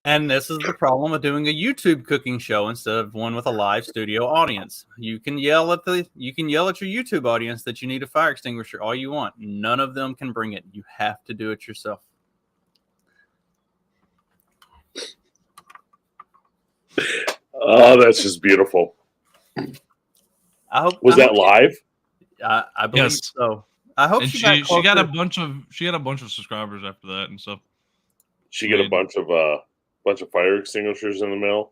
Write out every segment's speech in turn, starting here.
And this is the problem of doing a YouTube cooking show instead of one with a live studio audience. You can yell at your YouTube audience that you need a fire extinguisher all you want. None of them can bring it. You have to do it yourself. Oh, that's just beautiful. Was that live? I believe so. I hope she got a bunch of subscribers after that and stuff. She got a bunch of fire extinguishers in the mail.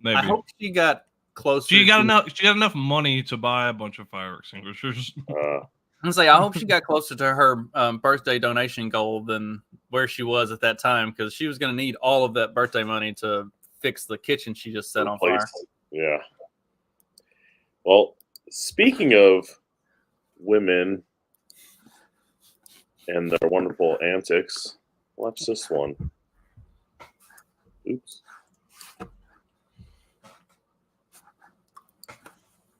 Maybe. I hope she got closer. She got enough money to buy a bunch of fire extinguishers. I hope she got closer to her birthday donation goal than where she was at that time, because she was going to need all of that birthday money to fix the kitchen she just set on fire. Yeah. Well, speaking of women and their wonderful antics, watch this one. Oops.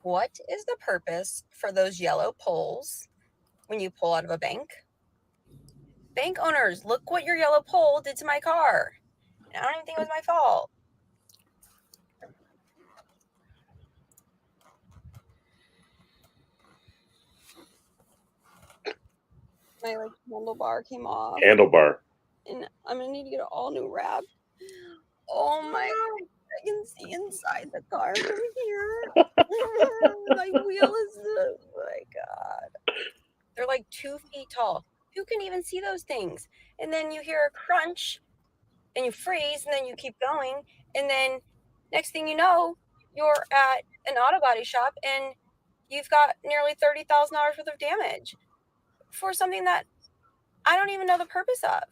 What is the purpose for those yellow poles when you pull out of a bank? Bank owners, look what your yellow pole did to my car. I don't even think it was my fault. My handlebar came off. Handlebar. And I'm gonna need to get an all new wrap. Oh my God. I can see inside the car from here. My wheel is, oh my God. They're like 2 feet tall. Who can even see those things? And then you hear a crunch and you freeze and then you keep going. And then next thing you know, you're at an auto body shop and you've got nearly $30,000 worth of damage for something that I don't even know the purpose of.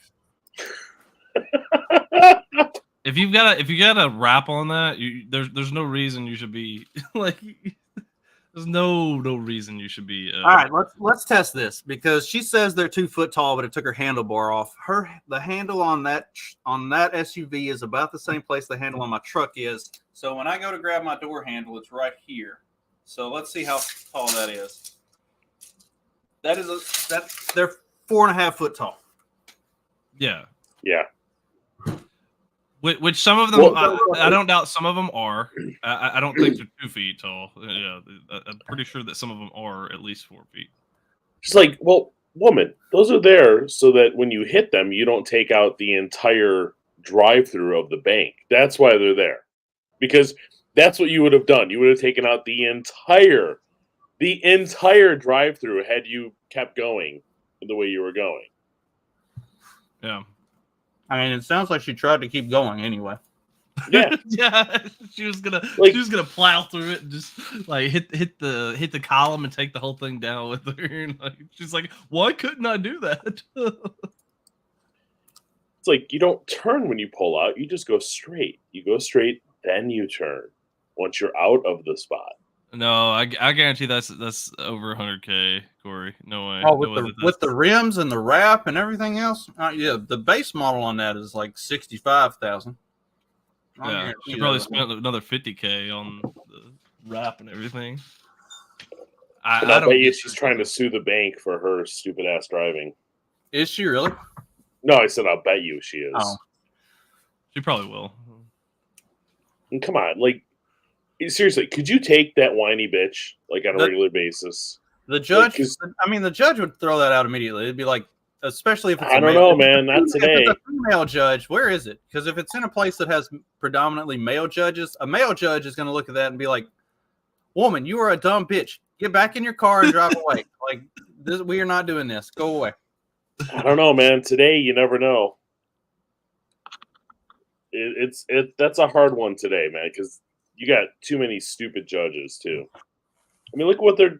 If you got a wrap on that, there's no reason you should be like. There's no reason you should be. All right, let's test this, because she says they're 2 foot tall, but it took her handlebar off. The handle on that SUV is about the same place the handle on my truck is. So when I go to grab my door handle, it's right here. So let's see how tall that is. They're 4.5 foot tall. Yeah. Yeah. Which some of them, I don't doubt some of them are. I don't think they're 2 feet tall. Yeah, I'm pretty sure that some of them are at least 4 feet. She's like, well, woman, those are there so that when you hit them, you don't take out the entire drive-through of the bank. That's why they're there. Because that's what you would have done. You would have taken out the entire drive-through had you kept going the way you were going. Yeah. I mean, it sounds like she tried to keep going anyway. Yeah. Yeah. She was gonna plow through it and just like hit the column and take the whole thing down with her. And she's like, why couldn't I do that? It's like you don't turn when you pull out, you just go straight. You go straight, then you turn once you're out of the spot. No, I guarantee that's over 100K, Corey. No way. Oh, with the rims and the wrap and everything else. Yeah, the base model on that is like 65,000. Yeah, she probably spent another 50K on the wrap and everything. I bet you she's trying to sue the bank for her stupid ass driving. Is she really? No, I said I'll bet you she is. Oh. She probably will. And come on, like. Seriously, could you take that whiny bitch like on a regular basis? The judge, the judge would throw that out immediately. It'd be like, especially if it's I don't know, man, not today. If it's a female judge, where is it? Because if it's in a place that has predominantly male judges, a male judge is going to look at that and be like, "Woman, you are a dumb bitch. Get back in your car and drive away. Like this, we are not doing this. Go away." I don't know, man. Today, you never know. That's a hard one today, man, because. You got too many stupid judges too. I mean, look at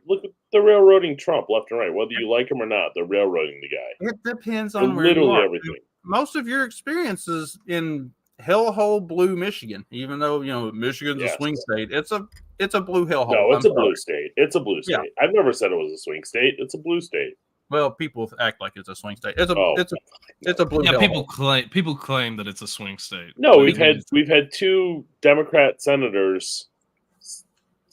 they're railroading Trump left and right. Whether you like him or not, they're railroading the guy. It depends on where literally you are. Everything. Most of your experiences in hellhole blue Michigan, even though Michigan's a swing state, it's a blue hellhole. No, it's a blue state. It's a blue state. Yeah. I've never said it was a swing state. It's a blue state. Well, people act like it's a swing state. It's a blue. Yeah, hellhole. people claim that it's a swing state. No, we've had 2 Democrat senators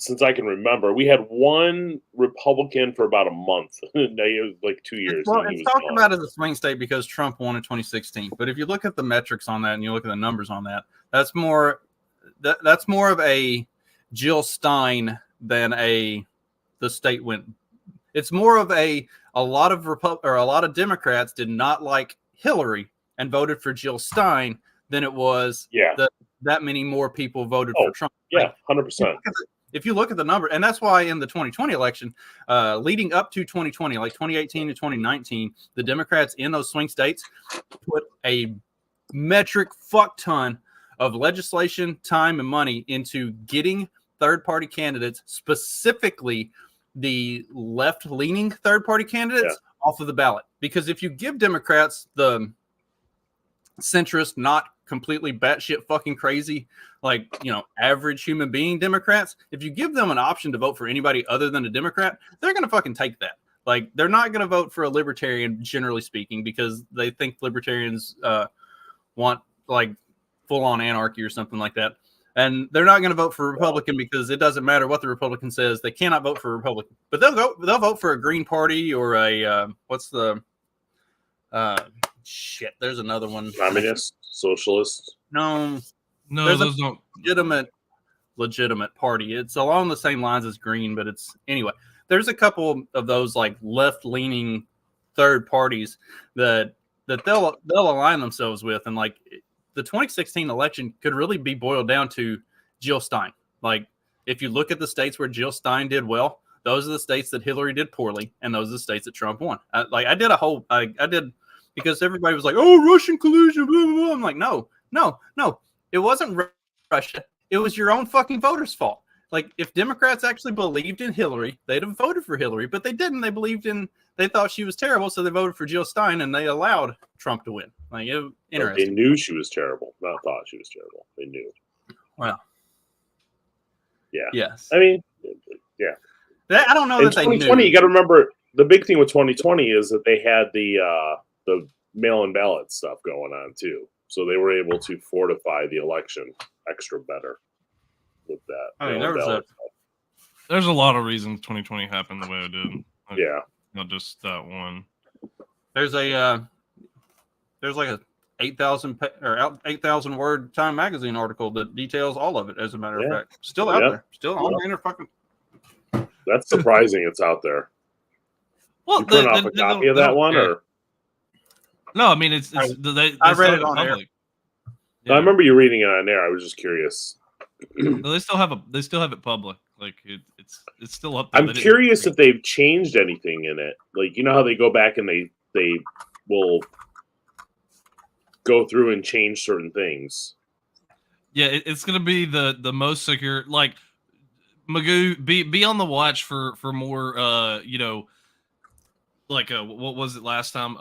since I can remember. We had one Republican for about a month. It was like 2 years. Well, and he it's was talked gone. about as a swing state because Trump won in 2016. But if you look at the metrics on that and you look at the numbers on that, that's more of a Jill Stein than the state went. It's more of a lot of Democrats did not like Hillary and voted for Jill Stein than it was that many more people voted for Trump. Yeah, 100%. If you look at the number, and that's why in the 2020 election, leading up to 2020, like 2018 to 2019, the Democrats in those swing states put a metric fuck ton of legislation, time, and money into getting third-party candidates, specifically the left-leaning third-party candidates, off of the ballot. Because if you give Democrats the centrist, not completely batshit fucking crazy, like, average human being Democrats, if you give them an option to vote for anybody other than a Democrat, they're going to fucking take that. Like, they're not going to vote for a libertarian, generally speaking, because they think libertarians want, like, full-on anarchy or something like that. And they're not going to vote for a Republican because it doesn't matter what the Republican says. They cannot vote for a Republican. But they'll vote for a Green Party or a, there's another one. Communist, socialist. No, those don't. Legitimate party. It's along the same lines as Green, but anyway. There's a couple of those like left-leaning third parties that they'll align themselves with, and like the 2016 election could really be boiled down to Jill Stein. Like, if you look at the states where Jill Stein did well, those are the states that Hillary did poorly, and those are the states that Trump won. I did because everybody was like, "Oh, Russian collusion," blah, blah, blah. I'm like, no, it wasn't Russia. It was your own fucking voters' fault. Like, if Democrats actually believed in Hillary, they'd have voted for Hillary, but they didn't. They thought she was terrible, so they voted for Jill Stein, and they allowed Trump to win. Like, interesting. They knew she was terrible, not thought she was terrible. They knew. Well, yeah. Yes. I mean, yeah. I don't know In that they knew. 2020, you got to remember, the big thing with 2020 is that they had the mail-in ballot stuff going on too, so they were able to fortify the election extra better with that. I mean, there's a lot of reasons 2020 happened the way it did. Yeah. Not just that one. There's like a 8,000 word Time Magazine article that details all of it. As a matter of fact, still out there, still on the fucking. That's surprising. It's out there. Well, you print off a copy of that one, or no? I mean, it's I read it on air. Yeah. I remember you reading it on air. I was just curious. No, they still have it public. Like it's still up there. I'm curious if they've changed anything in it. Like, you know how they go back and they will go through and change certain things. Yeah, it's gonna be the most secure. Like, Magoo, be on the watch for more. Like what was it last time?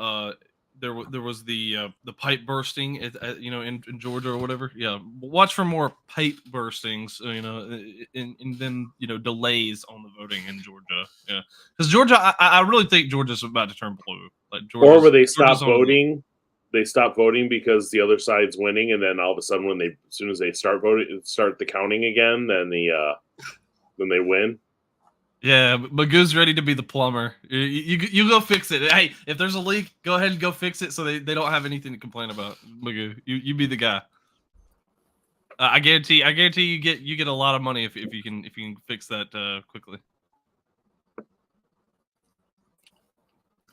There was the pipe bursting in Georgia or whatever. Yeah, watch for more pipe burstings. And then delays on the voting in Georgia. Yeah, because Georgia, I really think Georgia's about to turn blue. Like, or where they stop voting. They stop voting because the other side's winning, and then all of a sudden, as soon as they start the counting again, then they win. Yeah, Magoo's ready to be the plumber. You go fix it. Hey, if there's a leak, go ahead and go fix it so they don't have anything to complain about. Magoo, you be the guy. I guarantee you get a lot of money if you can fix that quickly.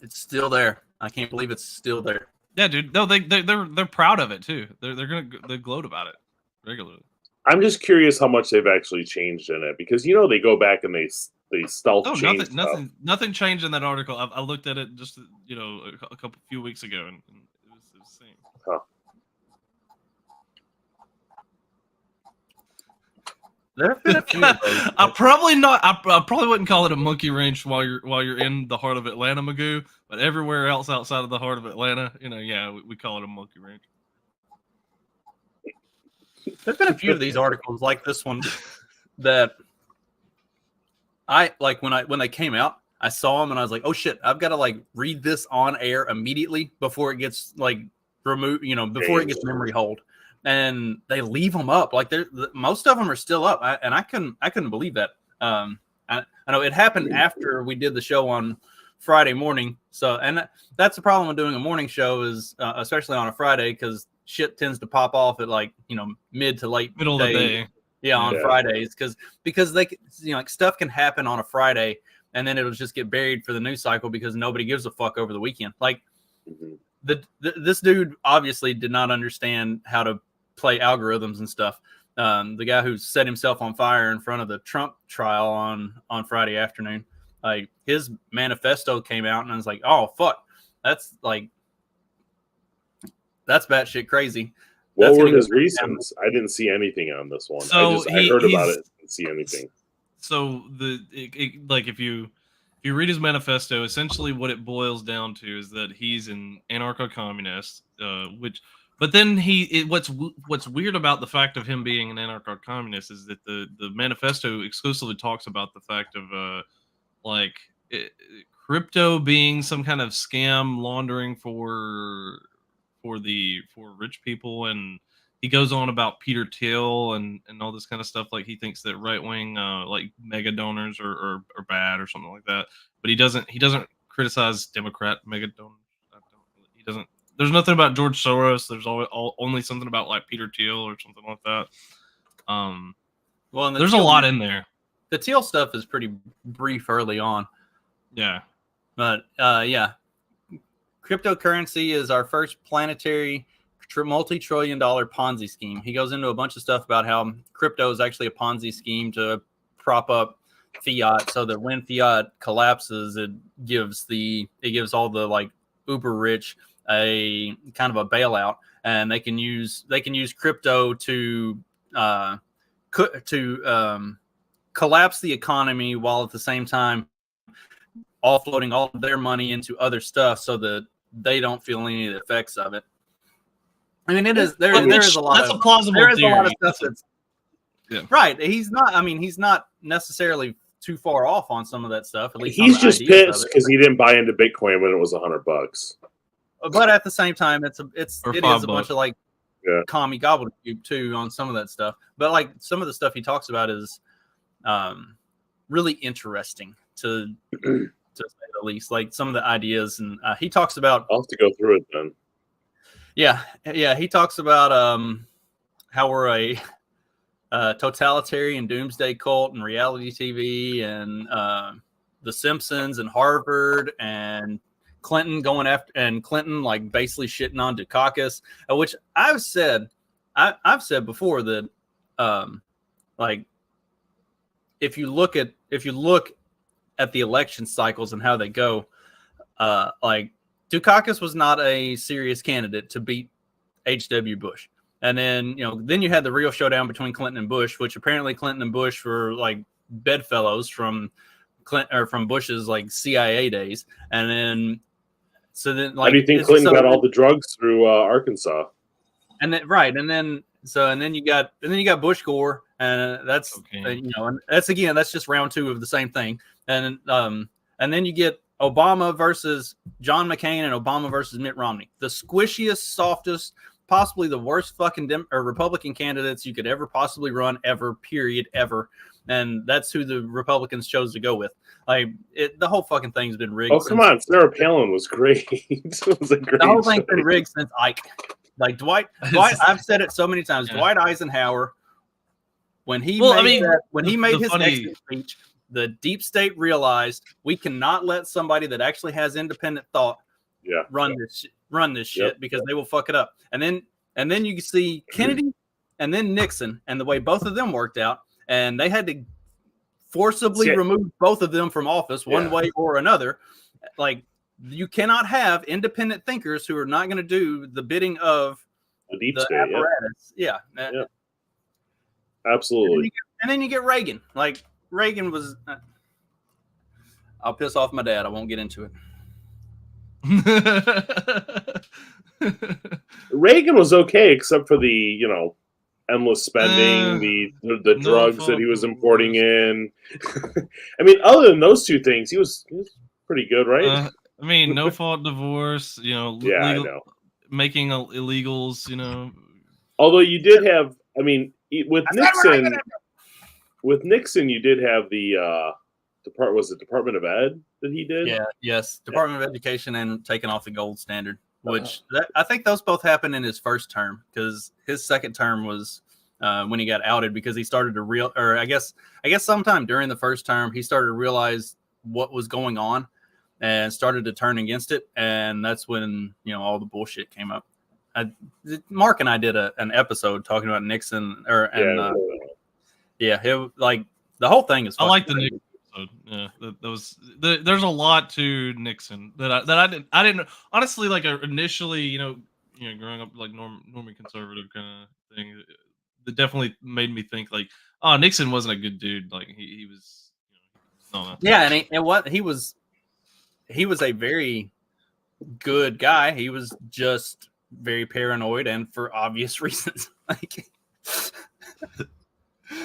It's still there. I can't believe it's still there. Yeah, dude. No, they're proud of it too. They gloat about it regularly. I'm just curious how much they've actually changed in it, because they go back and they stealth change. Nothing changed in that article. I looked at it just a few weeks ago, and it was the same. Huh. There have been a few of those. I probably wouldn't call it a monkey wrench while you're in the heart of Atlanta, Magoo. But everywhere else outside of the heart of Atlanta, we call it a monkey wrench. There's been a few of these articles like this one that I like when they came out. I saw them and I was like, "Oh shit! I've got to read this on air immediately before it gets removed. Before it gets memory hold." And they leave them up. Most of them are still up, and I couldn't believe that. I know it happened after we did the show on Friday morning. So, and that's the problem with doing a morning show is especially on a Friday, because shit tends to pop off at like, mid to late Middle of the day. Yeah, on Yeah. Fridays, because they, like stuff can happen on a Friday and then it'll just get buried for the news cycle because nobody gives a fuck over the weekend. Like this dude obviously did not understand how to play algorithms and stuff. The guy who set himself on fire in front of the Trump trial on Friday afternoon, like his manifesto came out and I was like, oh fuck, that's batshit crazy. What That's were gonna his go reasons? I didn't see anything on this one. So I heard about he's- it, didn't see anything. So like if you read his manifesto, essentially what it boils down to is that he's an anarcho-communist, but then what's weird about the fact of him being an anarcho-communist is that the manifesto exclusively talks about the fact of crypto being some kind of scam laundering for rich people, and he goes on about Peter Thiel and all this kind of stuff. Like he thinks that right wing like mega donors are bad or something like that. But he doesn't criticize Democrat mega donors. He doesn't. There's nothing about George Soros. There's only something about like Peter Thiel or something like that. Well, and There's a lot in there. The Teal stuff is pretty brief early on. Yeah. But yeah, cryptocurrency is our first planetary multi-trillion-dollar Ponzi scheme. He goes into a bunch of stuff about how crypto is actually a Ponzi scheme to prop up fiat, so that when fiat collapses, it gives all the like uber rich a kind of a bailout, and they can use crypto to collapse the economy while at the same time offloading all of their money into other stuff so that they don't feel any of the effects of it. I mean, there is a lot. That's a plausible there is theory. a lot of stuff that's Yeah. right. He's not necessarily too far off on some of that stuff. At least He's on the just ideas pissed of it. because he didn't buy into Bitcoin when it was $100. But at the same time, it Or is $5. a bunch of like commie gobbledygook too on some of that stuff. But like some of the stuff he talks about is really interesting to say the least. Like some of the ideas, and he talks about. I'll have to go through it then. Yeah. He talks about how we're a totalitarian doomsday cult and reality TV and The Simpsons and Harvard and Clinton going after, and Clinton like basically shitting on Dukakis, which I've said before that like if you look at the election cycles and how they go, like Dukakis was not a serious candidate to beat H.W. Bush. And then, then you had the real showdown between Clinton and Bush, which apparently Clinton and Bush were like bedfellows from Bush's like CIA days. And then, like, how do you think Clinton got all the drugs through Arkansas? And then, right. And then you got Bush Gore, and that's, and that's just round two of the same thing. And then you get Obama versus John McCain and Obama versus Mitt Romney, the squishiest, softest, possibly the worst fucking Republican candidates you could ever possibly run ever, period, ever. And that's who the Republicans chose to go with. Like the whole fucking thing's been rigged. Oh, come on. Sarah Palin was great. It was a great the whole thing's show. been rigged since Ike. Like Dwight, I've said it so many times. Yeah. Dwight Eisenhower, when he the made his funny- exit speech, the deep state realized we cannot let somebody that actually has independent thought run this shit because they will fuck it up. And then you see Kennedy and then Nixon and the way both of them worked out, and they had to forcibly remove both of them from office one way or another. Like you cannot have independent thinkers who are not going to do the bidding of the deep the state. apparatus. Yeah. Absolutely. And then you get Reagan. Like Reagan was. I'll piss off my dad. I won't get into it. Reagan was okay, except for the endless spending, the drugs that he was importing in. I mean, other than those two things, he was pretty good, right? I mean, no fault divorce. I know. Making illegals. Although you did have, I mean, with Nixon, with Nixon, you did have the Department of Ed that he did? Yeah, yes, Department of Education and taking off the gold standard, which I think those both happened in his first term because his second term was when he got outed because he started to I guess sometime during the first term he started to realize what was going on and started to turn against it, and that's when all the bullshit came up. Mark and I did an episode talking about Nixon, like the whole thing is. I like the Nixon episode. Yeah, that was. There's a lot to Nixon that I didn't honestly like initially. Growing up like normally conservative kind of thing, that definitely made me think like, oh, Nixon wasn't a good dude. Like he was. No. Yeah, and he was a very good guy. He was just very paranoid, and for obvious reasons.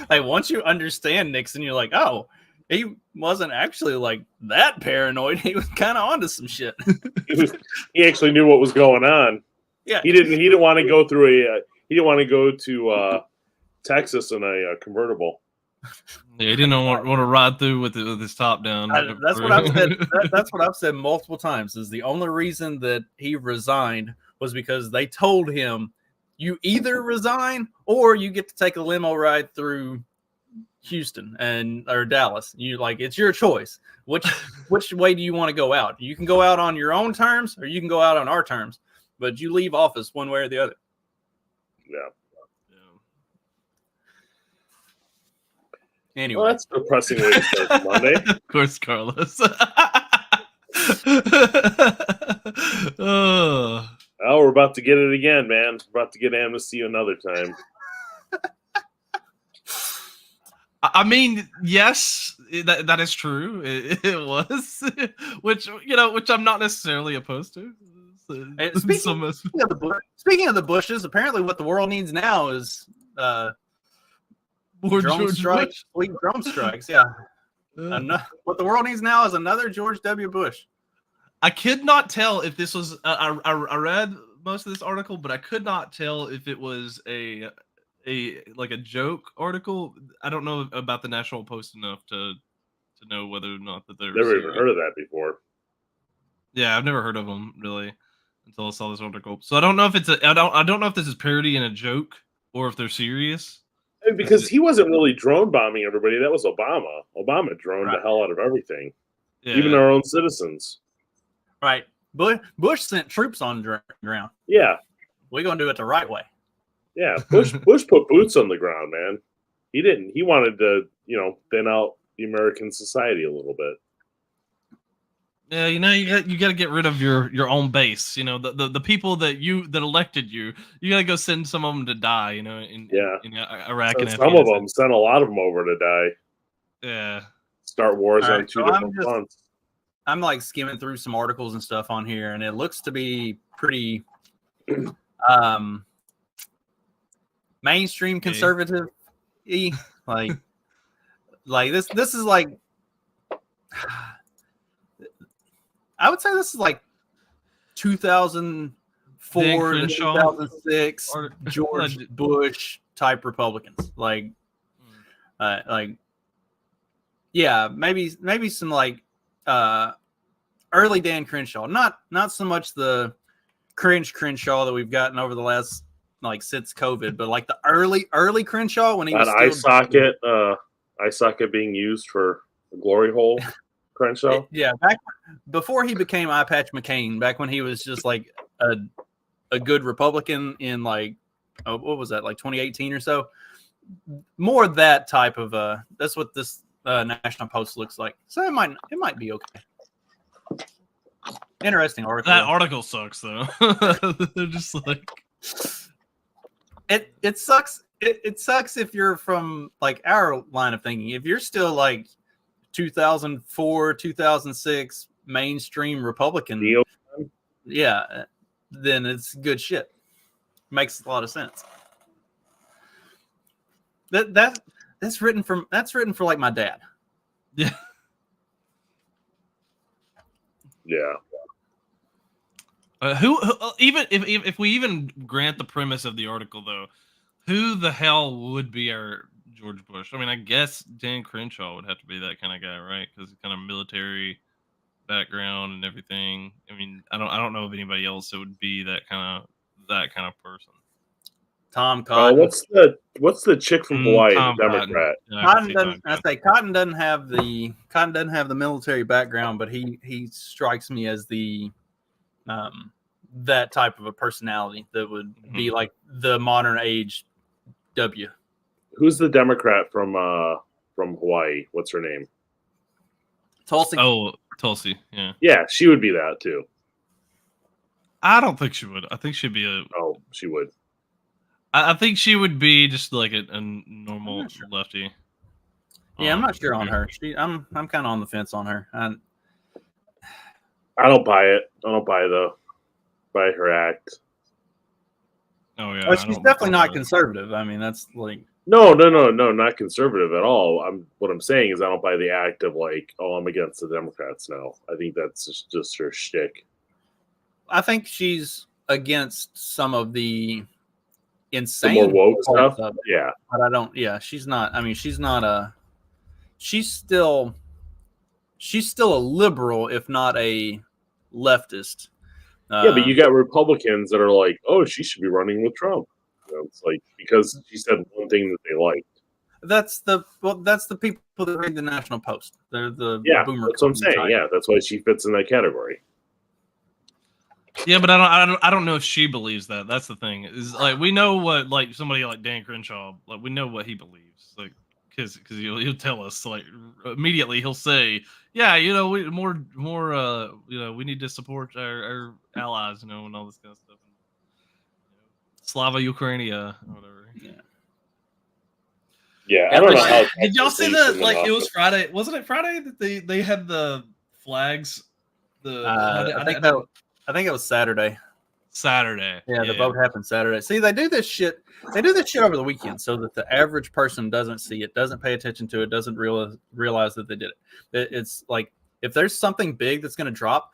Like once you understand Nixon, you're like, oh, he wasn't actually like that paranoid. He was kind of onto some shit. He actually knew what was going on. Yeah, he didn't want to go through he didn't want to go to Texas in a convertible. Yeah, he didn't want to ride through with his top down. That's what I've said. That's what I've said multiple times. Is the only reason that he resigned was because they told him, you either resign or you get to take a limo ride through Houston or Dallas. It's your choice. Which way do you want to go out? You can go out on your own terms or you can go out on our terms, but you leave office one way or the other. Yeah. Anyway, well, that's a depressing way to start Monday. Of course, Carlos. Oh. Oh, we're about to get it again, man. We're about to get amnesty another time. I mean, yes, that is true. It was, which I'm not necessarily opposed to. Speaking of the Bushes, apparently what the world needs now is more drone George strikes. Bush. Drone strikes, yeah. What the world needs now is another George W. Bush. I could not tell if this was. I read most of this article, but I could not tell if it was a joke article. I don't know about the National Post enough to know whether or not that they're. Never even heard of that before. Yeah, I've never heard of them really until I saw this article. So I don't know if it's I don't know if this is parody and a joke or if they're serious. Because he wasn't really drone bombing everybody. That was Obama. Obama droned the hell out of everything, even our own citizens. Right. Bush sent troops on the ground. Yeah. We're going to do it the right way. Yeah. Bush put boots on the ground, man. He didn't. He wanted to, thin out the American society a little bit. Yeah, you got to get rid of your own base. The people that elected you. You got to go send some of them to die. In Iraq and some of them sent a lot of them over to die. Yeah. Start wars on two different fronts. I'm like skimming through some articles and stuff on here, and it looks to be pretty mainstream conservative. Like this is like, I would say this is like 2004 to 2006 George Bush type Republicans. Yeah, maybe some like early Dan Crenshaw, not so much the cringe Crenshaw that we've gotten over the last since COVID, but like the early Crenshaw when he was eye socket being used for a glory hole. Crenshaw, yeah, back before he became Eye Patch McCain, back when he was just like a good Republican in what was that, like 2018 or so. More that type of that's what this National Post looks like. So it might be okay. Interesting article. That article sucks though. They're just like it sucks. It sucks if you're from like our line of thinking. If you're still like 2004, 2006 mainstream Republican, yeah, then it's good shit. Makes a lot of sense. That's written for like my dad. Yeah. Yeah. Who even if we even grant the premise of the article though, who the hell would be our George Bush. I mean, I guess Dan Crenshaw would have to be that kind of guy, right? Because kind of military background and everything. I mean, I don't know of anybody else that would be that kind of person. Tom Cotton. What's the chick from Hawaii, Tom the Democrat? Cotton. Yeah, I can Cotton see doesn't. Tom I Cotton. say Cotton doesn't have the military background, but he strikes me as the that type of a personality that would be like the modern age W. Who's the Democrat from Hawaii? What's her name? Tulsi. Oh, Tulsi. Yeah. Yeah, she would be that too. I don't think she would. I think she'd be a. Oh, she would. I think she would be just like a normal sure. lefty. Yeah, I'm not sure on her. I'm kind of on the fence on her. I don't buy it. I don't buy her act. Oh yeah. Well, I she's don't definitely not know. conservative. I mean, that's like No, not conservative at all. What I'm saying is I don't buy the act of like, oh, I'm against the Democrats now. I think that's just her shtick. I think she's against some of the The insane more woke parts stuff. of it, Yeah. but I don't. Yeah, she's not. I mean, she's not a. She's still a liberal, if not a leftist. Yeah, but you got Republicans that are like, oh, she should be running with Trump. You know, it's like because she said one thing that they liked. that's the people that read the National Post. They're the Yeah, boomer. that's what I'm saying. type. Yeah, that's why she fits in that category. Yeah, but I don't know if she believes that. That's the thing. Is like we know what like somebody like Dan Crenshaw, like we know what he believes. Like because he'll tell us like immediately he'll say, yeah, you know, we more you know, we need to support our allies, you know, and all this kind of stuff. Slava Ukrainia or whatever. Yeah, I don't know how. Did y'all see the like? It was office. Friday, wasn't it? Friday that they had the flags. I think it was Saturday. Saturday. Yeah, the vote happened Saturday. See, they do this shit. They do this shit over the weekend so that the average person doesn't see it, doesn't pay attention to it, doesn't realize that they did it. It's like if there's something big that's going to drop,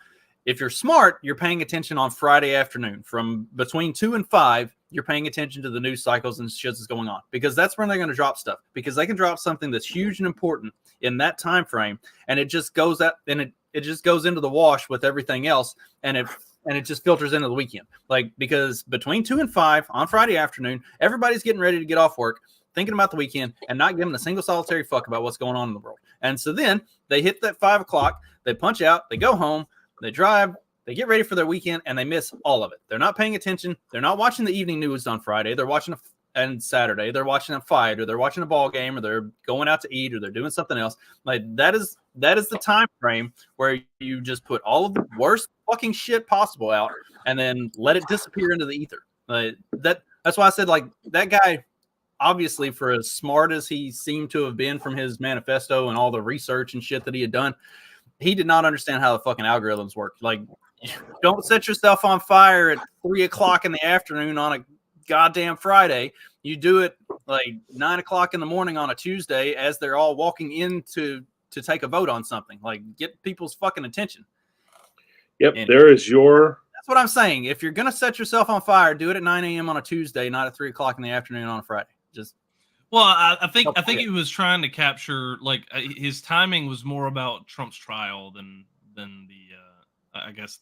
if you're smart, you're paying attention on Friday afternoon from between 2 and 5. You're paying attention to the news cycles and shit that's going on because that's when they're going to drop stuff because they can drop something that's huge and important in that time frame, and it just goes out and it just goes into the wash with everything else, and it just filters into the weekend. Like because between 2 and 5 on Friday afternoon, everybody's getting ready to get off work, thinking about the weekend, and not giving a single solitary fuck about what's going on in the world. And so then they hit that 5 o'clock, they punch out, they go home, they drive. They get ready for their weekend and they miss all of it. They're not paying attention. They're not watching the evening news on Friday. They're watching and Saturday. They're watching a fight or they're watching a ball game or they're going out to eat or they're doing something else. Like that is the time frame where you just put all of the worst fucking shit possible out and then let it disappear into the ether. Like that's why I said like that guy, obviously for as smart as he seemed to have been from his manifesto and all the research and shit that he had done, he did not understand how the fucking algorithms work. Like, don't set yourself on fire at 3 o'clock in the afternoon on a goddamn Friday. You do it like 9 o'clock in the morning on a Tuesday as they're all walking in to take a vote on something. Like, get people's fucking attention. Yep, And there is your. that's what I'm saying. If you're gonna set yourself on fire, do it at 9 a.m. on a Tuesday, not at 3 o'clock in the afternoon on a Friday. Just Well, I think he was trying to capture like his timing was more about Trump's trial than the I guess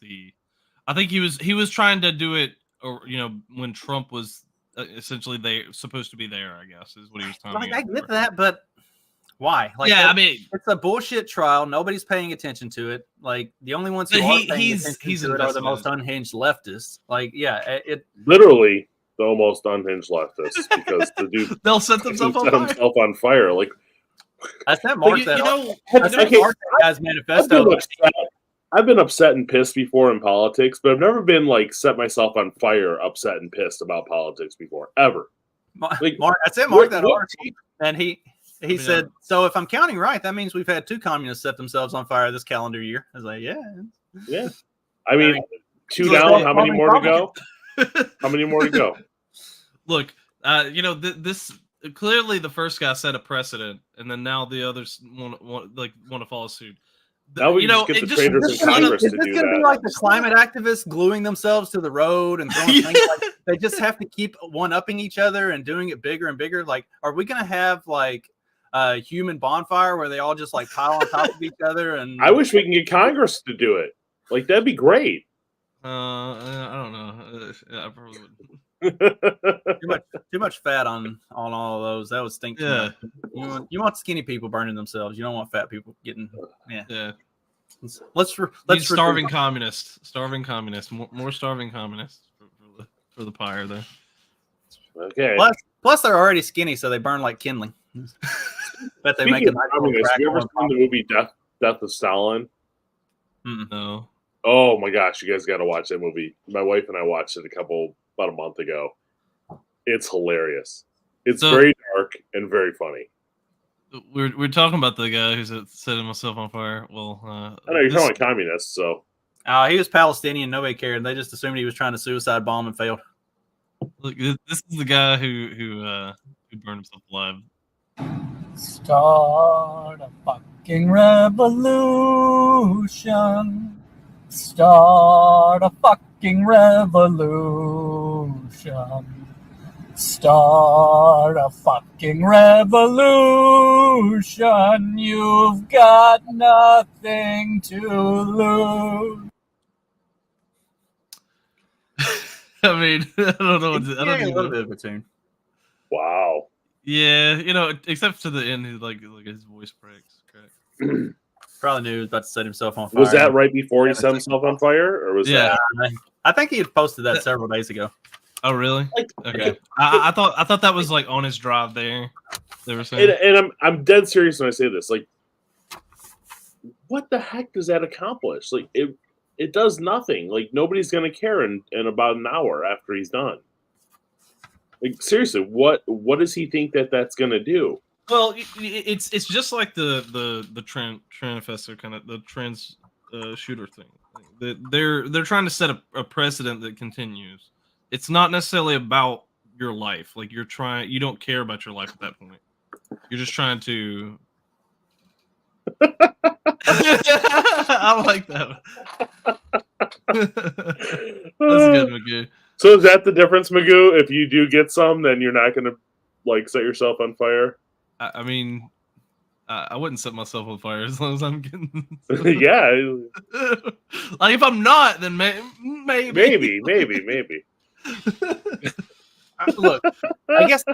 I think he was trying to do it or you know when Trump was essentially supposed to be there, I guess is what he was timing. like I get that, but why? Like yeah, I mean it's a bullshit trial. Nobody's paying attention to it. Like the only ones who But are paying he's attention to it are the most unhinged leftists. Like, yeah, it Literally the almost unhinged leftists because the dude they'll set set themselves on fire. himself on fire. Like I sent But Mark you that. know, I sent Mark that guy's manifesto. I've been upset and pissed before in politics, but I've never been like set myself on fire, upset and pissed about politics before, ever. Like, Mark, I sent Mark that what- article, and he said, "So if I'm counting right, that means we've had 2 communists set themselves on fire this calendar year." I was like, "Yeah, Yeah, I mean, 2 so down. it's How many probably more to go? How many more to go? Look, you know, this clearly the first guy set a precedent, and then now the others want to follow suit. Now we you can know, just it get the just traders Is in this gonna be, Congress is to this do gonna be that. like the climate activists gluing themselves to the road and throwing things like they just have to keep one-upping each other and doing it bigger and bigger? Like, are we gonna have like a human bonfire where they all just like pile on top of each other? And I wish we can get Congress to do it. Like that'd be great. I don't know. I probably Well, too much fat on all of those. That would stink. Yeah. You want skinny people burning themselves. You don't want fat people getting. Yeah. Yeah. Let's Starving communists. Starving communists. More starving communists for the pyre there. okay. Plus, they're already skinny, so they burn like kindling. Bet they make Speaking a of nice little communists, have you ever crackle. seen the movie Death of Stalin? No. Oh my gosh, you guys got to watch that movie. My wife and I watched it about a month ago. It's hilarious. It's very dark and very funny. We're talking about the guy who's setting himself on fire. Well, I know you're talking communists, so He was Palestinian. Nobody cared. They just assumed he was trying to suicide bomb and failed. Look, this is the guy who burned himself alive. Start a fucking revolution. Start a fucking revolution. Start a fucking revolution. You've got nothing to lose. I mean, I don't know. I don't a little know. bit of a tune. wow. Yeah, you know, except to the end, he like his voice breaks. Correct. Probably knew he was about to set himself on fire. Was that right before he set himself on fire, or was Yeah. that? I think he had posted that several days ago. Oh, really? Like, Okay. I thought that was like on his drive there. They were saying. And I'm dead serious when I say this. Like, what the heck does that accomplish? Like, it does nothing. Like, nobody's gonna care in about an hour after he's done. Like, seriously, what does he think that's gonna do? Well, it's just like the transfessor kind of the trans shooter thing. They're trying to set a precedent that continues. It's not necessarily about your life. Like you don't care about your life at that point. You're just trying to. I like that. That's good, Magoo. So is that the difference, Magoo? If you do get some, then you're not gonna like set yourself on fire. I mean, I wouldn't set myself on fire as long as I'm getting. Yeah, Like if I'm not, then maybe. maybe. Look, I guess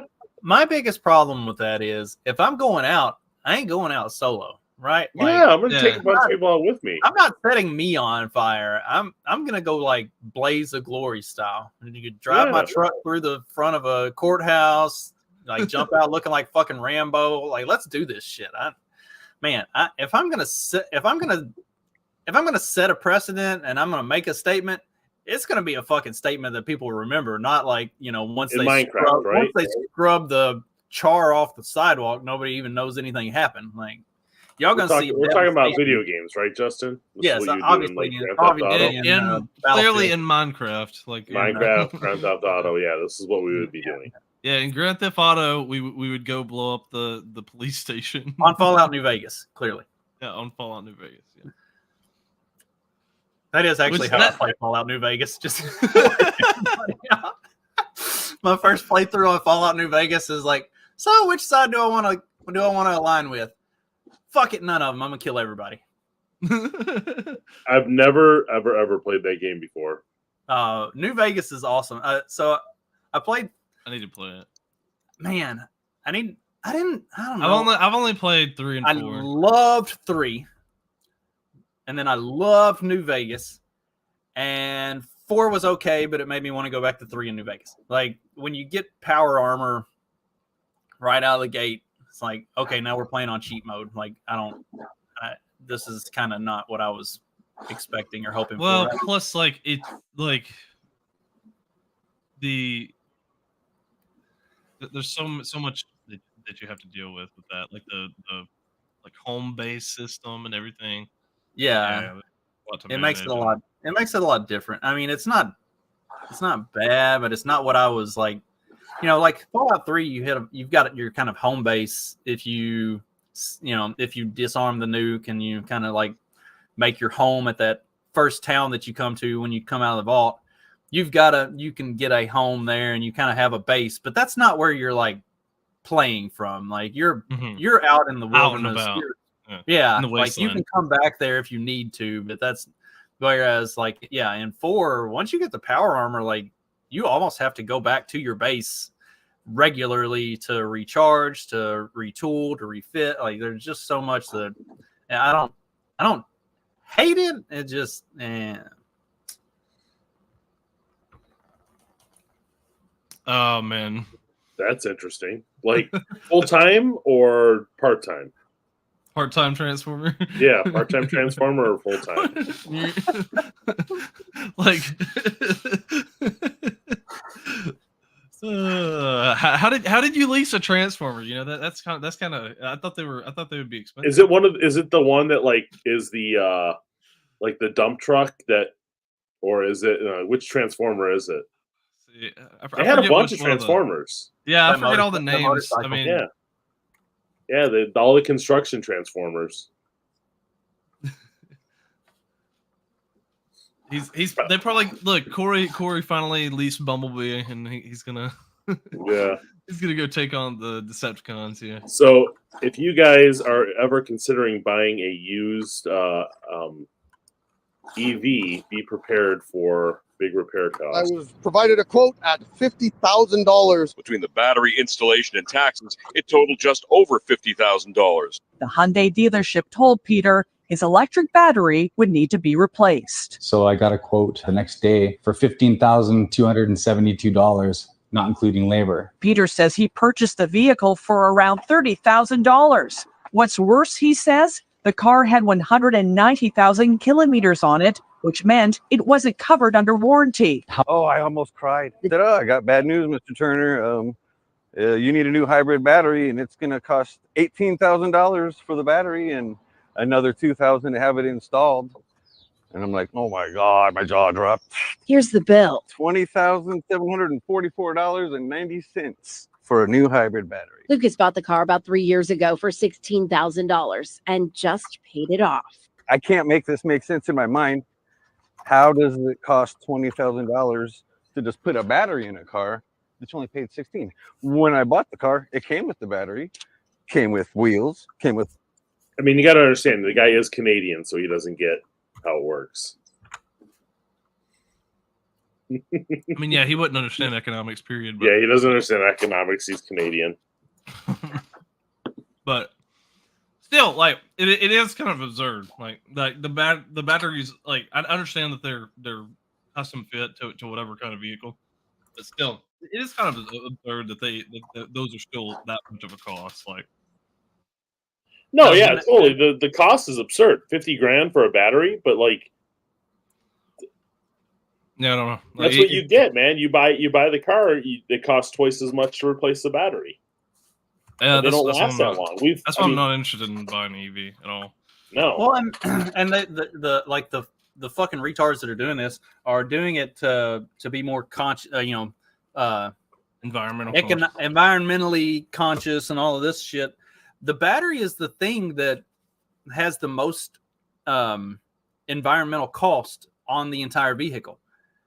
my biggest problem with that is if I'm going out, I ain't going out solo, right? Like, Yeah, I'm gonna take a bunch of people out with me. I'm not setting me on fire. I'm gonna go like Blaze of Glory style. And you could drive my truck through the front of a courthouse, like jump out looking like fucking Rambo. Like, let's do this shit. If I'm gonna set a precedent and I'm gonna make a statement, it's gonna be a fucking statement that people remember, not like, you know, once they scrub the char off the sidewalk, nobody even knows anything happened. Like, y'all gonna see. We're talking about video games, right, Justin? Yes, obviously. Clearly in Minecraft, like Minecraft, Grand Theft Auto. Yeah, this is what we would be doing. Yeah, in Grand Theft Auto, we would go blow up the police station on Fallout New Vegas. Clearly, yeah, on Fallout New Vegas. Yeah, that is actually I play Fallout New Vegas. Just my first playthrough on Fallout New Vegas is like, so which side do I want to align with? Fuck it, none of them. I'm gonna kill everybody. I've never ever played that game before. New Vegas is awesome. So I played. I need to play it. Man, I don't know. I've only played 3 and 4. I loved 3, and then I loved New Vegas, and 4 was okay, but it made me want to go back to 3 in New Vegas. Like when you get power armor right out of the gate, it's like, okay, now we're playing on cheat mode. Like this is kind of not what I was expecting or hoping for. Well, plus like it like there's so much that you have to deal with that, like the like home base system and everything. Yeah, it makes it a lot. It makes it a lot different. I mean, it's not bad, but it's not what I was like. You know, like Fallout 3, you've got your kind of home base if you disarm the nuke and you kind of like make your home at that first town that you come to when you come out of the vault. You can get a home there and you kind of have a base, but that's not where you're like playing from. Like you're out in the Out and wilderness. about. Yeah, In the like you can wasteland. come back there if you need to, but that's whereas like in 4, once you get the power armor, like you almost have to go back to your base regularly to recharge, to retool, to refit. Like there's just so much that I don't hate it. It just Oh man, That's interesting. Like full time or part time? part-time transformer. Yeah, part time transformer or full time. Like, how did you lease a transformer? You know that's kind of. I thought they would be expensive. Is it the one that like is the like the dump truck that, or is it which transformer is it? See, I They had a forget bunch which of one of the- transformers. Yeah, I That forget all the motorcycle- names. I motorcycle. mean, Yeah, all the construction transformers. they probably look. Corey finally leased Bumblebee, and he's gonna Yeah. he's gonna go take on the Decepticons. Yeah. So if you guys are ever considering buying a used EV, be prepared for big repair I costs. was provided a quote at $50,000. Between the battery installation and taxes, it totaled just over $50,000. The Hyundai dealership told Peter his electric battery would need to be replaced. So I got a quote the next day for $15,272, not including labor. Peter says he purchased the vehicle for around $30,000. What's worse, he says, the car had 190,000 kilometers on it, which meant it wasn't covered under warranty. Oh, I almost cried. I got bad news, Mr. Turner. You need a new hybrid battery, and it's going to cost $18,000 for the battery and another $2,000 to have it installed. And I'm like, oh my God, my jaw dropped. Here's the bill. $20,744.90 for a new hybrid battery. Lucas bought the car about 3 years ago for $16,000 and just paid it off. I can't make this make sense in my mind. How does it cost $20,000 to just put a battery in a car that you only paid $16,000? When I bought the car, it came with the battery, came with wheels, came with. I mean, you got to understand the guy is Canadian, so he doesn't get how it works. I mean, yeah, he wouldn't understand economics, period. But, Yeah, he doesn't understand economics. He's Canadian. but still, like it is kind of absurd. Like the batteries, like I understand that they're custom fit to whatever kind of vehicle, but still, it is kind of absurd that that those are still that much of a cost. Like, No, yeah, totally. The cost is absurd. $50,000 for a battery, but like yeah, I don't know. Like, that's what you get, man. You buy the car, it costs twice as much to replace the battery. Yeah, they don't that's last that long. That's why I'm not interested in buying an EV at all. No. Well, and the fucking retards that are doing this are doing it to be more conscious, environmentally conscious and all of this shit. The battery is the thing that has the most environmental cost on the entire vehicle.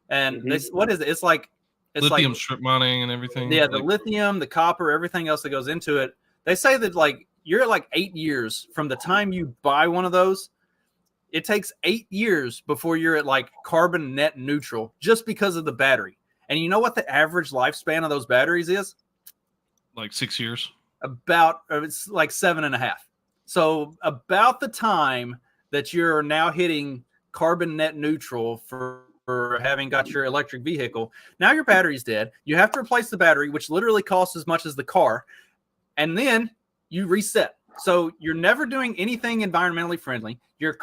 And this, what is it? It's like lithium strip mining and everything. Yeah, the lithium, the copper, everything else that goes into it. They say that like you're at like 8 years from the time you buy one of those. It takes 8 years before you're at like carbon net neutral just because of the battery. And you know what the average lifespan of those batteries is? Like 6 years. It's like 7.5. So about the time that you're now hitting carbon net neutral for having got your electric vehicle, now your battery's dead. You have to replace the battery, which literally costs as much as the car, and then you reset. So you're never doing anything environmentally friendly. You're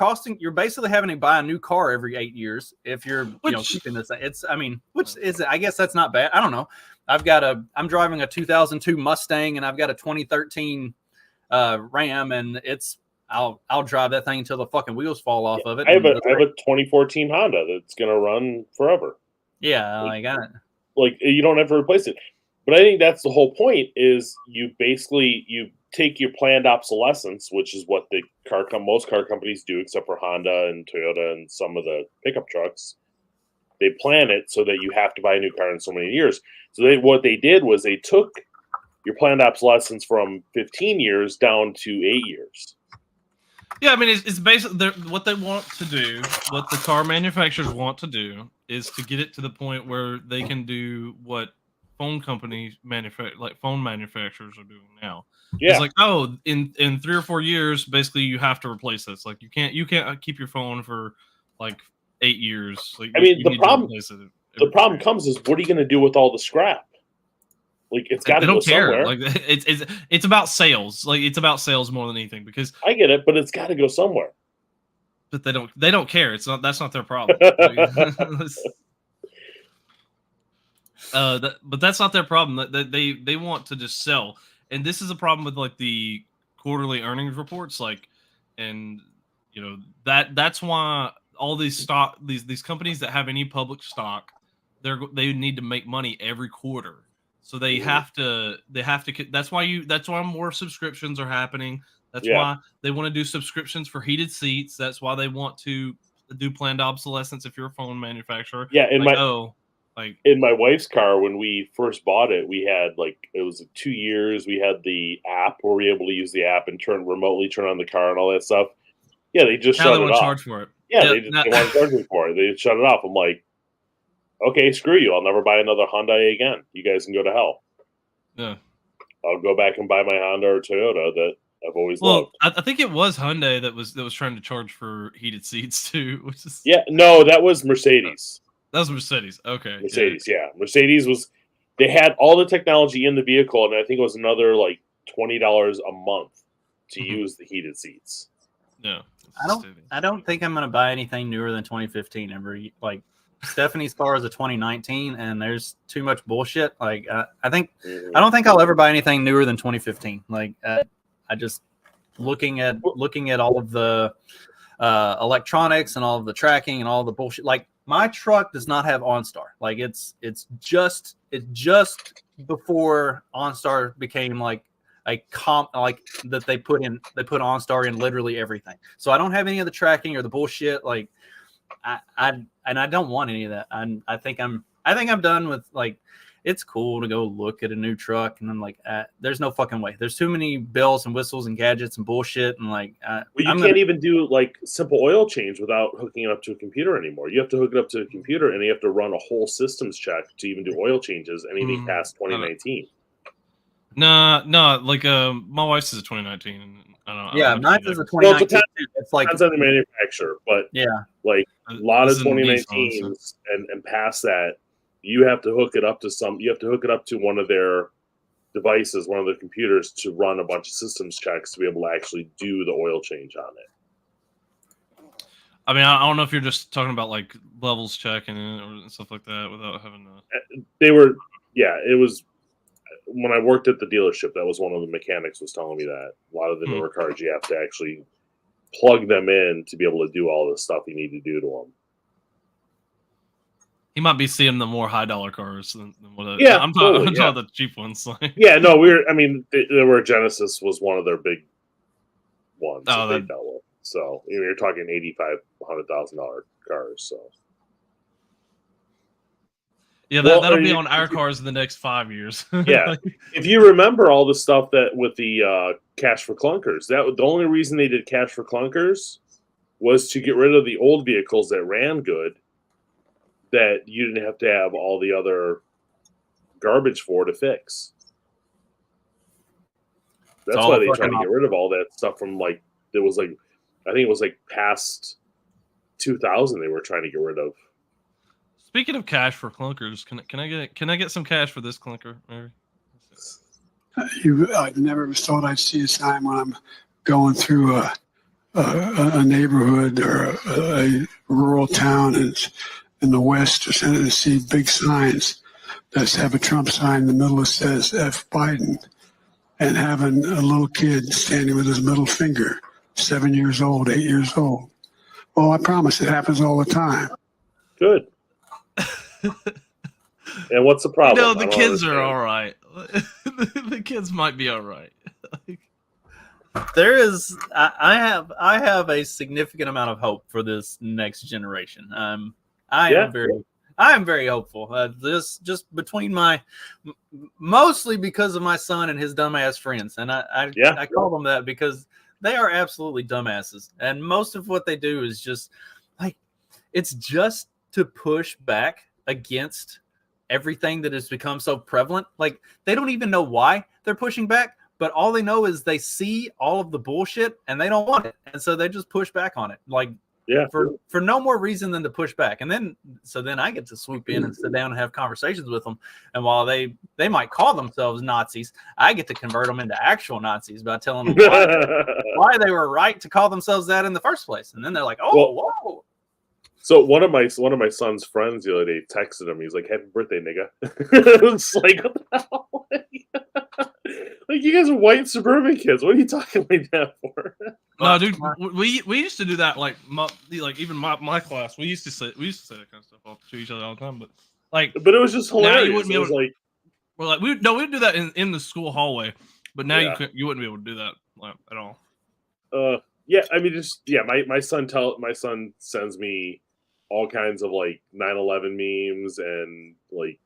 basically having to buy a new car every 8 years if you're keeping this. I guess that's not bad. I don't know. I'm driving a 2002 Mustang and I've got a 2013 Ram, and I'll drive that thing until the fucking wheels fall off of it. I have a 2014 Honda that's gonna run forever. Yeah, like you don't have to replace it. But I think that's the whole point. Is you take your planned obsolescence, which is what the most car companies do, except for Honda and Toyota and some of the pickup trucks. They plan it so that you have to buy a new car in so many years. So what they did was they took your planned obsolescence from 15 years down to 8 years. Yeah, I mean, it's basically what they want to do, what the car manufacturers want to do, is to get it to the point where they can do what phone companies phone manufacturers are doing now. Yeah. It's like, oh, in 3 or 4 years, basically you have to replace this. Like you can't keep your phone for like 8 years. Like, I mean, you the need to problem replace it the problem comes is, what are you going to do with all the scrap? Like, it's got to go somewhere. Like it's about sales. Like it's about sales more than anything, because I get it, but it's got to go somewhere. But they don't care. That's not their problem. But that's not their problem. They want to just sell, and this is a problem with like the quarterly earnings reports. Like, and you know that's why all these these companies that have any public stock, they need to make money every quarter. So they have to. That's why more subscriptions are happening. That's why they want to do subscriptions for heated seats. That's why they want to do planned obsolescence if you're a phone manufacturer. Yeah, in my wife's car, when we first bought it, we had it was 2 years. We had the app where we were able to use the app and remotely turn on the car and all that stuff. Yeah, they just shut it off. Charge for it. Yeah, they want to charge me for it. They just shut it off. I'm like, okay, screw you. I'll never buy another Hyundai again. You guys can go to hell. Yeah. I'll go back and buy my Honda or Toyota that I've always loved. I think it was Hyundai that was trying to charge for heated seats too, which is no, that was Mercedes. That was Mercedes. Okay. Mercedes, yeah. Mercedes they had all the technology in the vehicle, and I think it was another $20 a month to use the heated seats. Yeah. I don't think I'm going to buy anything newer than 2015 ever. Like Stephanie's car is a 2019, and there's too much bullshit. Like I don't think I'll ever buy anything newer than 2015. Like I just looking at all of the electronics and all of the tracking and all the bullshit. Like my truck does not have OnStar. Like it's just before OnStar became like that they put OnStar in literally everything. So I don't have any of the tracking or the bullshit. Like I don't want any of that. I think I'm done with it's cool to go look at a new truck, and I'm there's no fucking way. There's too many bells and whistles and gadgets and bullshit, and you can't even do simple oil change without hooking it up to a computer anymore. You have to hook it up to a computer, and you have to run a whole systems check to even do oil changes, anything past 2019. No, my wife's is a 2019, and I don't know. Yeah, mine's is a 2019. It's depends on the manufacturer, but a lot of 2019s and past that, you have to hook it up to one of their devices, one of their computers, to run a bunch of systems checks to be able to actually do the oil change on it. I mean, I don't know if you're just talking about levels checking and stuff like that without having to. It was when I worked at the dealership. That was one of the mechanics was telling me that a lot of the newer cars you have to actually plug them in to be able to do all the stuff you need to do to them. He might be seeing the more high dollar cars than what. I'm talking about the cheap ones. The Genesis was one of their big ones that they dealt with. So you're talking $85,000-$100,000 cars. So yeah, that'll be on our cars in the next 5 years. Yeah, if you remember all the stuff that with the cash for clunkers, the only reason they did cash for clunkers was to get rid of the old vehicles that ran good, that you didn't have to have all the other garbage to fix. That's why they tried to get rid of all that stuff from I think it was past 2000 they were trying to get rid of. Speaking of cash for clunkers, can I get some cash for this clunker, Mary? I never thought I'd see a time when I'm going through a neighborhood or a rural town in the West, to see big signs that have a Trump sign in the middle that says F. Biden, and having a little kid standing with his middle finger, 7 years old, 8 years old. Well, I promise it happens all the time. Good. And what's the problem? The kids are all right. The kids might be all right. there is I have a significant amount of hope for this next generation. I am very hopeful. This just between mostly because of my son and his dumbass friends, and I call them that because they are absolutely dumbasses, and most of what they do is just like it's just to push back against everything that has become so prevalent. Like they don't even know why they're pushing back. But all they know is they see all of the bullshit and they don't want it. And so they just push back on it. Like, for no more reason than to push back. And then I get to swoop in and sit down and have conversations with them. And while they might call themselves Nazis, I get to convert them into actual Nazis by telling them why they were right to call themselves that in the first place. And then they're like, whoa. So one of my son's friends the other day texted him. He's like, "Happy birthday, nigga!" It's like, what the hell? Like you guys are white suburban kids. What are you talking like that for? No, dude, we used to do that. Like even my class, we used to say that kind of stuff off to each other all the time. But it was just hilarious. You wouldn't be able to, we'd do that in the school hallway. But now you wouldn't be able to do that at all. I mean, my son sends me all kinds of like 9/11 memes and like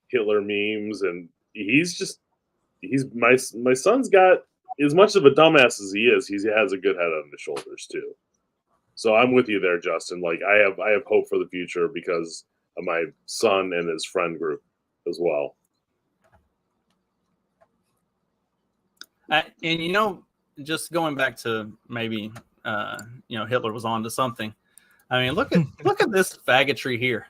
Hitler memes, and my son's got as much of a dumbass as he is. He has a good head on his shoulders too. So I'm with you there, Justin. Like I have hope for the future because of my son and his friend group as well. And just going back to maybe Hitler was on to something. I mean, look at this faggotry here.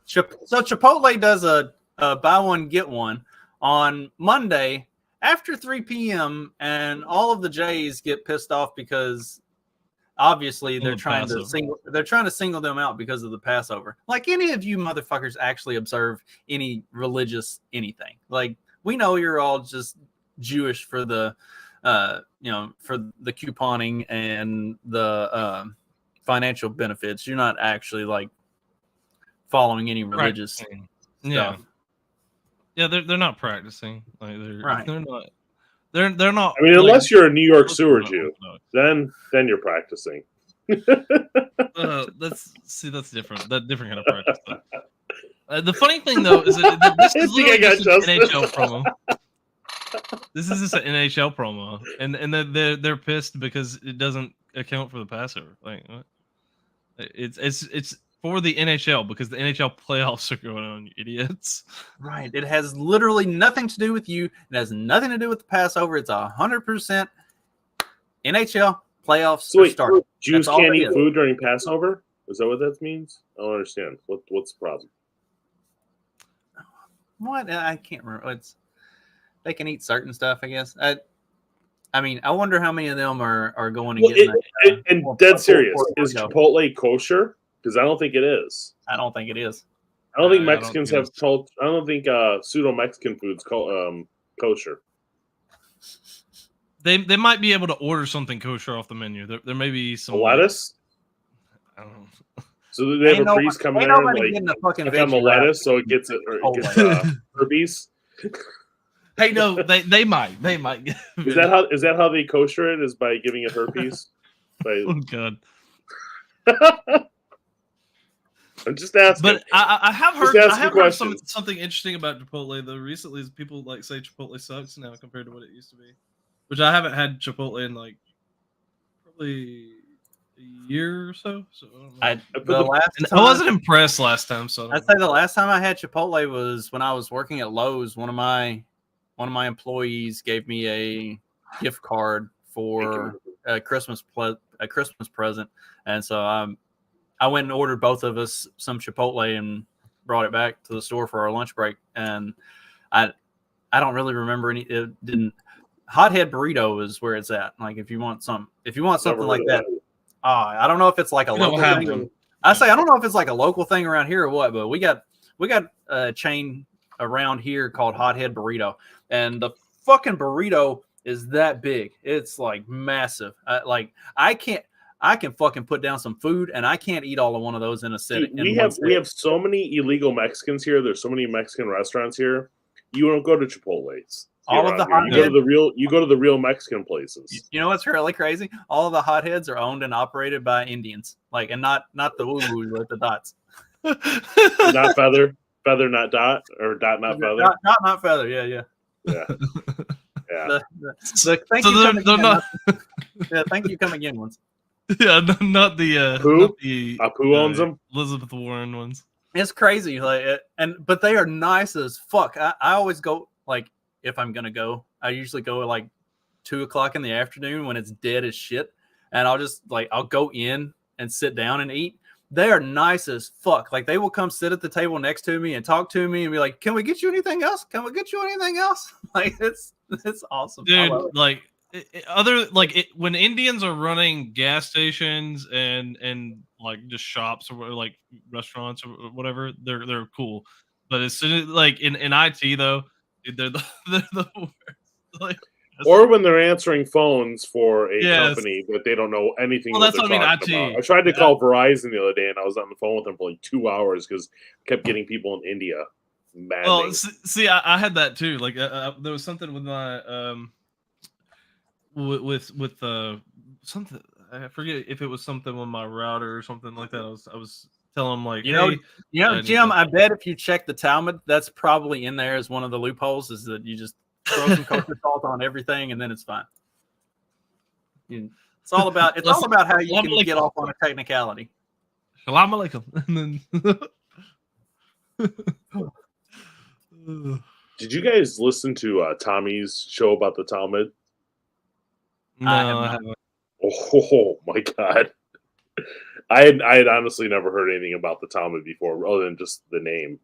So Chipotle does a buy one get one on Monday after 3 p.m. and all of the Jays get pissed off because obviously they're trying to single them out because of the Passover. Like any of you motherfuckers actually observe any religious anything? Like we know you're all just Jewish for the for the couponing and the financial benefits. You're not actually like following any religious stuff. Yeah, they're not practicing. Like they're not. They're not. I mean, unless you're a New York sewer Jew, then you're practicing. That's different. That different kind of practice. The funny thing though is that this is literally just an NHL promo. This is just an NHL promo, and they're pissed because it doesn't account for the Passover. Like what? It's for the NHL because the NHL playoffs are going on, you idiots. Right. It has literally nothing to do with you. It has nothing to do with the Passover. It's 100% NHL playoffs. So wait, started. Jews can't eat food during Passover? Is that what that means? I don't understand. What's the problem? What? I can't remember. They can eat certain stuff, I guess. I mean, I wonder how many of them are going to get that. And dead serious, is Chipotle kosher? Because I don't think it is. I don't think it is. I don't think Mexicans have told. I don't think pseudo Mexican food's kosher. They might be able to order something kosher off the menu. There may be some lettuce. I don't know. So they have a priest come in there and like click on the lettuce so it gets herpes. Hey, no, they might. Is that how they kosher it? Is by giving it herpes? Oh God. I'm just asking. But I have heard something interesting about Chipotle though. Recently, people like say Chipotle sucks now compared to what it used to be, which I haven't had Chipotle in like probably a year or so. So I wasn't impressed last time. So I'd say the last time I had Chipotle was when I was working at Lowe's. One of my employees gave me a gift card for a Christmas present, and so I went and ordered both of us some Chipotle and brought it back to the store for our lunch break. And I don't really remember any. It didn't. Hothead Burrito is where it's at. Like if you want something like that. I don't know if it's like a local thing. I don't know if it's like a local thing around here or what. But we got a chain around here called Hothead Burrito, and the fucking burrito is that big. It's like massive. I can fucking put down some food, and I can't eat all of one of those in a sitting. We have so many illegal Mexicans here. There's so many Mexican restaurants here. You don't go to Chipotle's. All of the around here. hotheads. You go to the real Mexican places. You know what's really crazy? All of the hotheads are owned and operated by Indians, like, and not the woo with the dots. Not feather, not dot, or dot not feather. Not feather. Yeah. Yeah. Yeah. Thank So you. they're Come again. not. Yeah, thank you. Come again once. Yeah, not the Apu? not the Apu owns them. Elizabeth Warren ones. It's crazy, but they are nice as fuck. I always go, like, if I'm gonna go, I usually go at like 2:00 in the afternoon when it's dead as shit, and I'll go in and sit down and eat. They are nice as fuck. Like, they will come sit at the table next to me and talk to me and be like, "Can we get you anything else? Can we get you anything else?" Like, it's awesome, Dude. Like when Indians are running gas stations and like just shops or like restaurants or whatever, they're cool. But as soon as like in IT though, dude, they're the worst. Like, or when they're answering phones for a Yes. company that they don't know anything. Well, what that's they're what I mean, talking IT. about. I tried to call Verizon the other day, and I was on the phone with them for like 2 hours because I kept getting people in India. Maddening. Well, see, I had that too. Like there was something with my with something. I forget if it was something with my router or something like that. I was telling them like, hey, Jim. I bet if you check the Talmud, that's probably in there as one of the loopholes. Is that you just throw some kosher salt on everything and then it's fine. It's all about how you can get off on a technicality. Shalom alaikum. And then Did you guys listen to Tommy's show about the Talmud? No, I haven't. Oh my god! I had honestly never heard anything about the Talmud before, other than just the name.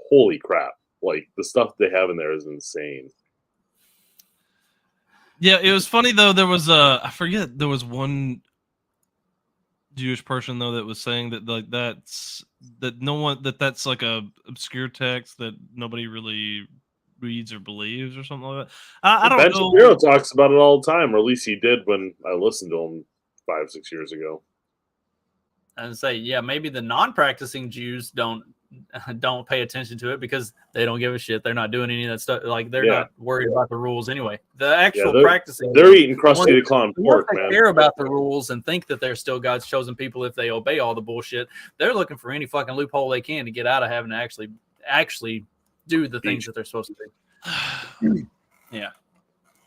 Holy crap! Like, the stuff they have in there is insane. Yeah, it was funny though. There was I forget. There was one Jewish person though that was saying that like that's like a obscure text that nobody really reads or believes or something like that. I don't Ben know. Shapiro talks about it all the time, or at least he did when I listened to him 5-6 years ago. And say, yeah, maybe the non-practicing Jews don't pay attention to it because they don't give a shit. They're not doing any of that stuff. Like, they're not worried about the rules anyway. The actual practicing, they're eating Krusty the Clown pork, they man. care about the rules and think that they're still God's chosen people if they obey all the bullshit. They're looking for any fucking loophole they can to get out of having to actually do the things that they're supposed to do. Yeah.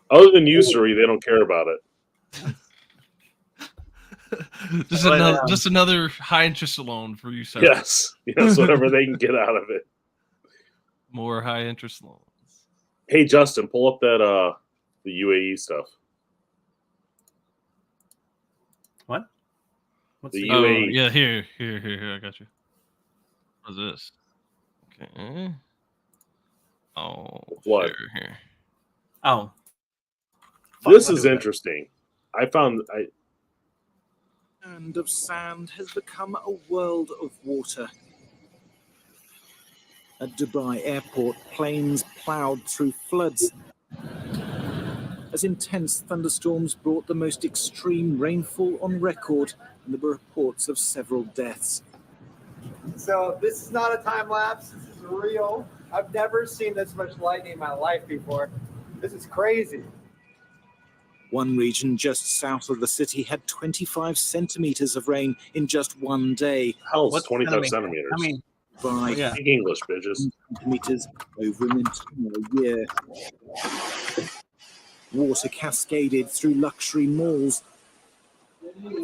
Other than usury, they don't care about it. Just another high interest loan for you, sir. Yes, whatever they can get out of it. More high interest loans. Hey, Justin, pull up that the UAE stuff. What? What's the Oh, UAE? yeah, here. I got you. What's this? Okay. Oh, what? Here. Oh, this is interesting. Land of sand has become a world of water. At Dubai Airport, planes plowed through floods as intense thunderstorms brought the most extreme rainfall on record, and there were reports of several deaths. So this is not a time lapse. This is real. I've never seen this much lightning in my life before. This is crazy. One region just south of the city had 25 centimeters of rain in just one day. Hell's 25 centimeters. By Speak English, bitches. Centimeters over an entire year. Water cascaded through luxury malls,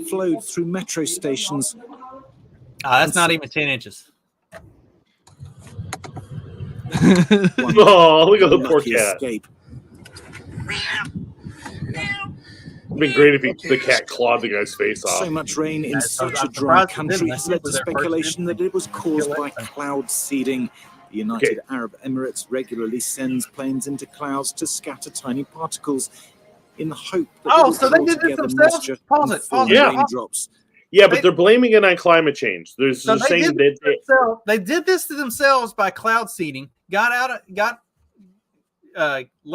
flowed through metro stations. That's not even 10 inches. Oh, look at the poor cat. Escape. It'd been great if the cat clawed the guy's face off. So much rain in such a dry country has led to speculation that it was caused by cloud seeding. The United Arab Emirates regularly sends planes into clouds to scatter tiny particles in the hope that so they did this themselves? Pause it. Yeah. Raindrops. Yeah, but they're blaming it on climate change. They're saying that they did this to themselves by cloud seeding. Let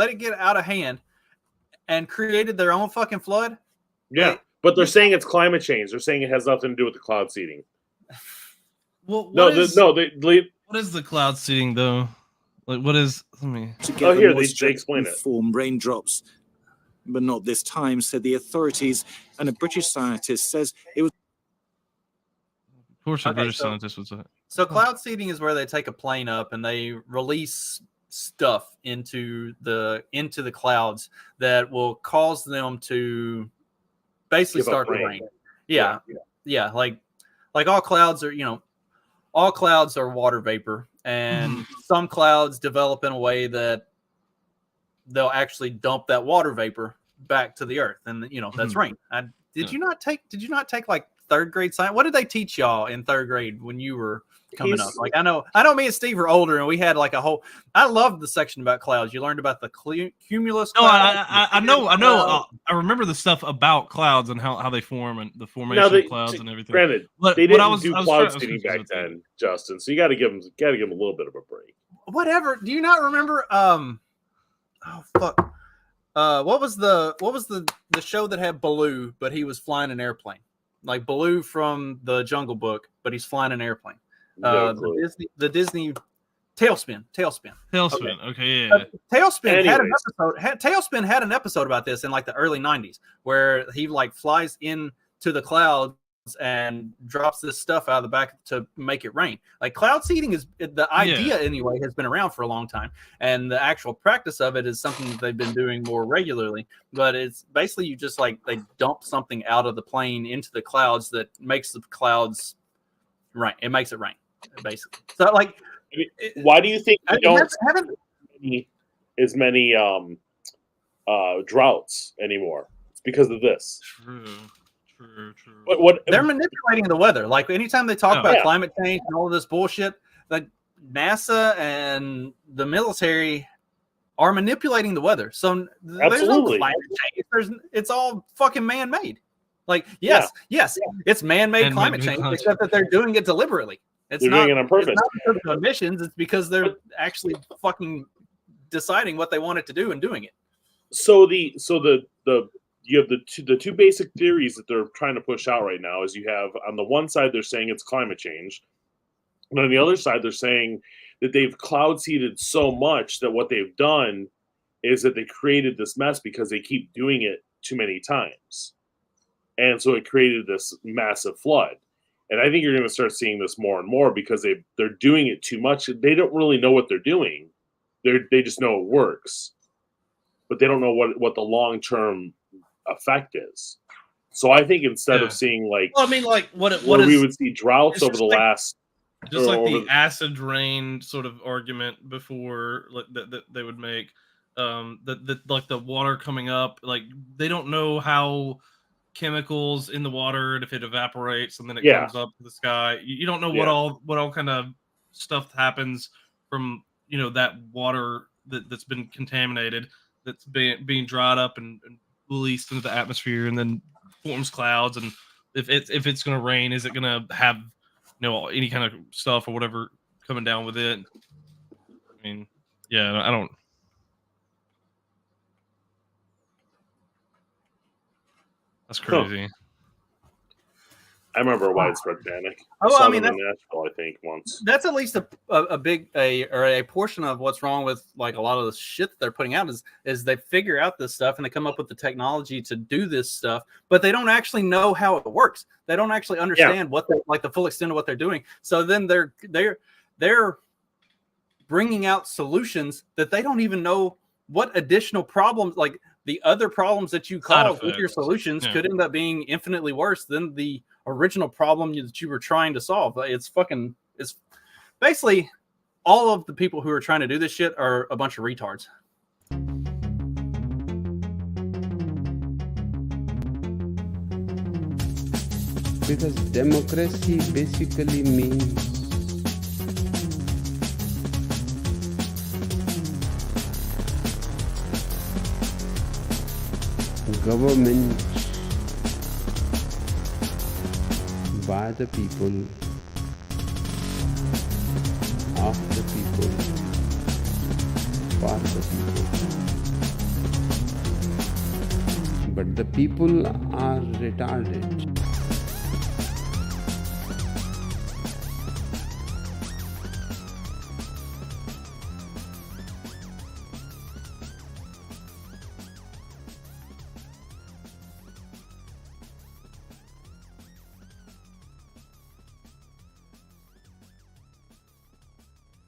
it get out of hand, and created their own fucking flood. Yeah, but they're saying it's climate change. They're saying it has nothing to do with the cloud seeding. Well, what is the cloud seeding though? Like, what is? Let me. Oh, Together here, they moisture explain can it. form raindrops, but not this time, said the authorities. And a British scientist says it was. Of course, a Okay, British so- scientist would say. So cloud seeding is where they take a plane up and they release stuff into the clouds that will cause them to basically Give up start to rain. rain. Yeah. Like all clouds are, all clouds are water vapor, and some clouds develop in a way that they'll actually dump that water vapor back to the earth, and that's rain. Did you not take like third grade science? What did they teach y'all in third grade when you were coming up? Like I know me and Steve are older, and we had like a whole. I loved the section about clouds. You learned about the cumulus. No, clouds, I know. I remember the stuff about clouds and how they form and the formation of clouds and everything. Granted, But they what didn't I was- do I was cloud trying- seeding back then, Justin. So you got to give them a little bit of a break. Whatever. Do you not remember? Oh fuck. What was the show that had Baloo, but he was flying an airplane, like Baloo from the Jungle Book, but he's flying an airplane. The Disney Tailspin. Okay, yeah. Tailspin had an Anyways. episode. Tailspin had an episode about this in like the early '90s, where he like flies into the clouds and drops this stuff out of the back to make it rain. Like cloud seeding is the idea anyway has been around for a long time, and the actual practice of it is something that they've been doing more regularly. But it's basically you just like they dump something out of the plane into the clouds that makes the clouds rain. It makes it rain, basically. So like, why do you think we don't haven't see as many droughts anymore? It's because of this. True. What they're manipulating the weather. Like anytime they talk Oh, about yeah. climate change and all of this bullshit, like NASA and the military are manipulating the weather. So there's no Absolutely. climate change. It's all fucking man-made. Like yes, it's man-made Man-made climate change, climate except that they're doing it deliberately. It's They're not doing it on purpose. It's not because of emissions. It's because they're actually fucking deciding what they want it to do and doing it. So you have the two basic theories that they're trying to push out right now is you have on the one side they're saying it's climate change, and on the other side they're saying that they've cloud seeded so much that what they've done is that they created this mess because they keep doing it too many times, and so it created this massive flood. And I think you're going to start seeing this more and more because they're doing it too much. They don't really know what they're doing. They just know it works, but they don't know what the long term effect is. So I think instead of seeing like, Well, I mean, like what we is would see droughts it's over just the like- last, just like over the acid rain sort of argument before that they would make, that like the water coming up, like they don't know how chemicals in the water, and if it evaporates and then it comes up to the sky, you don't know what all kind of stuff happens from that water that's been contaminated, that's being dried up and released into the atmosphere and then forms clouds. And if it's going to rain, is it going to have any kind of stuff or whatever coming down with it? I mean, yeah, I don't. That's crazy. I remember a widespread panic. Oh, saw I mean, them in Nashville, I think once. That's at least a big portion of what's wrong with like a lot of the shit that they're putting out is they figure out this stuff and they come up with the technology to do this stuff, but they don't actually know how it works. They don't actually understand what the full extent of what they're doing. So then they're bringing out solutions that they don't even know what additional problems, like the other problems that you caused with your solutions could end up being infinitely worse than the original problem that you were trying to solve. It's basically all of the people who are trying to do this shit are a bunch of retards. Because democracy basically means government by the people, of the people, for the people. But the people are retarded.